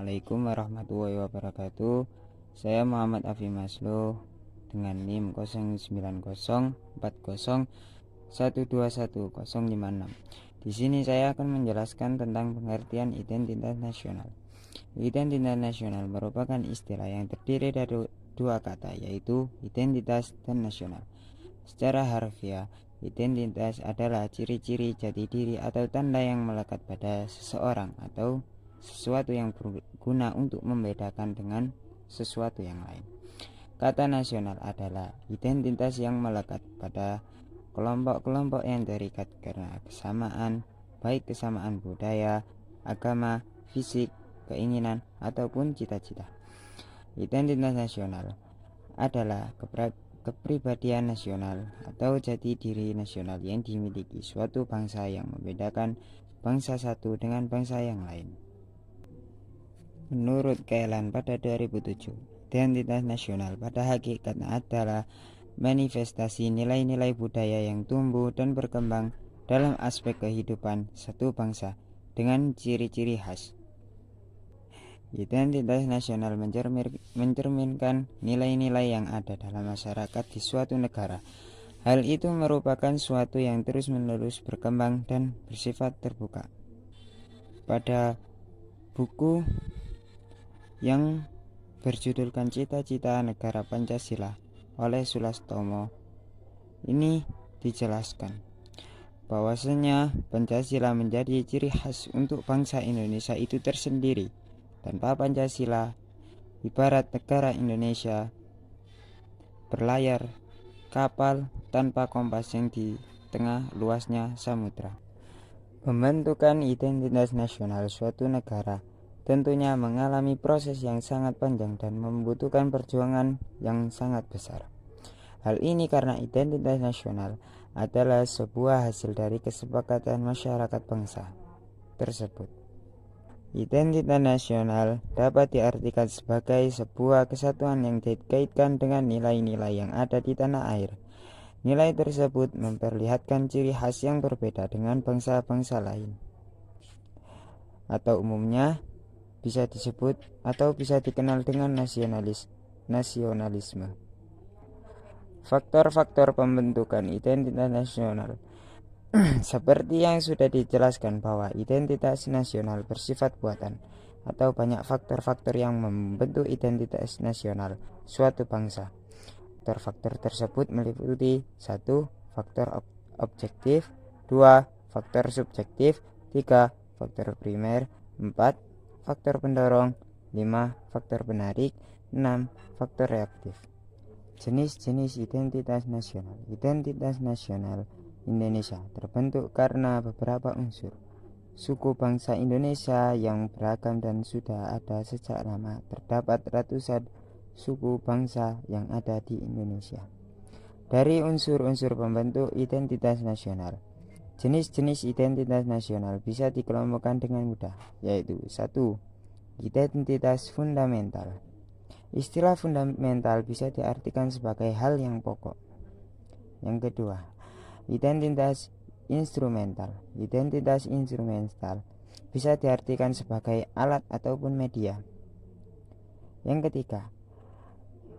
Assalamualaikum warahmatullahi wabarakatuh. Saya Muhammad Afi Maslo dengan NIM 090401211056. Di sini saya akan menjelaskan tentang pengertian identitas nasional. Identitas nasional merupakan istilah yang terdiri dari dua kata, yaitu identitas dan nasional. Secara harfiah, identitas adalah ciri-ciri jati diri atau tanda yang melekat pada seseorang atau sesuatu yang berguna untuk membedakan dengan sesuatu yang lain. Kata nasional adalah identitas yang melekat pada kelompok-kelompok yang terikat karena kesamaan, baik kesamaan budaya, agama, fisik, keinginan, ataupun cita-cita. Identitas nasional adalah kepribadian nasional atau jati diri nasional yang dimiliki suatu bangsa yang membedakan bangsa satu dengan bangsa yang lain. Menurut Kailan pada 2007, identitas nasional pada hakikatnya adalah manifestasi nilai-nilai budaya yang tumbuh dan berkembang dalam aspek kehidupan satu bangsa dengan ciri-ciri khas. Identitas nasional mencerminkan nilai-nilai yang ada dalam masyarakat di suatu negara. Hal itu merupakan suatu yang terus-menerus berkembang dan bersifat terbuka. Pada buku yang berjudulkan Cita-cita Negara Pancasila oleh Sulastomo, ini dijelaskan bahwasanya Pancasila menjadi ciri khas untuk bangsa Indonesia itu tersendiri. Tanpa Pancasila, ibarat negara Indonesia berlayar kapal tanpa kompas yang di tengah luasnya samudra. Pembentukan identitas nasional suatu negara tentunya mengalami proses yang sangat panjang dan membutuhkan perjuangan yang sangat besar. Hal ini karena identitas nasional adalah sebuah hasil dari kesepakatan masyarakat bangsa tersebut. Identitas nasional dapat diartikan sebagai sebuah kesatuan yang dikaitkan dengan nilai-nilai yang ada di tanah air. Nilai tersebut memperlihatkan ciri khas yang berbeda dengan bangsa-bangsa lain, atau umumnya bisa disebut atau bisa dikenal dengan nasionalisme. Faktor-faktor pembentukan identitas nasional seperti yang sudah dijelaskan bahwa identitas nasional bersifat buatan atau banyak faktor-faktor yang membentuk identitas nasional suatu bangsa. Faktor-faktor tersebut meliputi 1. Faktor objektif, 2. Faktor subjektif, 3. Faktor primer, 4. Faktor pendorong, 5. Faktor penarik, 6. Faktor reaktif. Jenis-jenis identitas nasional. Identitas nasional Indonesia terbentuk karena beberapa unsur. Suku bangsa Indonesia yang beragam dan sudah ada sejak lama. Terdapat ratusan suku bangsa yang ada di Indonesia. Dari unsur-unsur pembentuk identitas nasional, jenis-jenis identitas nasional bisa dikelompokkan dengan mudah, yaitu 1. Identitas fundamental. Istilah fundamental bisa diartikan sebagai hal yang pokok. Yang kedua, identitas instrumental. Identitas instrumental bisa diartikan sebagai alat ataupun media. Yang ketiga,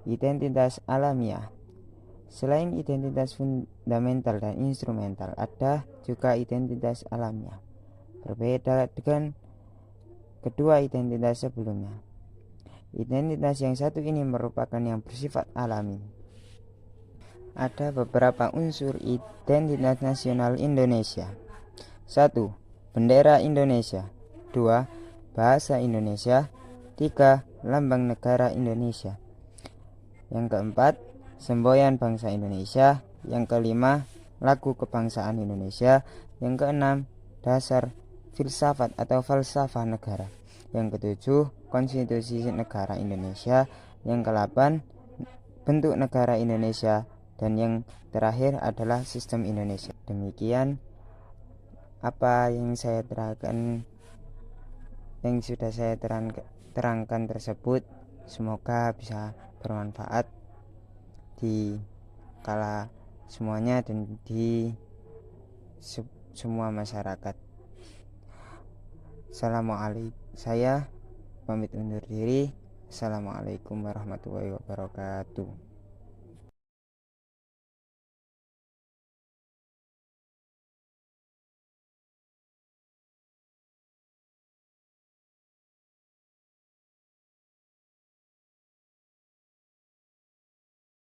identitas alamiah. Selain identitas fundamental dan instrumental, ada juga identitas alamiah. Berbeda dengan kedua identitas sebelumnya. Identitas yang satu ini merupakan yang bersifat alami. Ada beberapa unsur identitas nasional Indonesia. 1. Bendera Indonesia. 2. Bahasa Indonesia. 3. Lambang negara Indonesia. Yang keempat, semboyan bangsa Indonesia. Yang kelima, lagu kebangsaan Indonesia. Yang keenam, dasar filsafat atau falsafah negara. Yang ketujuh, konstitusi negara Indonesia. Yang kedelapan, bentuk negara Indonesia. Dan yang terakhir adalah sistem Indonesia. Demikian apa yang saya terangkan, yang sudah saya terangkan tersebut. Semoga bisa bermanfaat di kala semuanya dan di semua masyarakat. Assalamualaikum. Saya pamit undur diri. Assalamualaikum warahmatullahi wabarakatuh.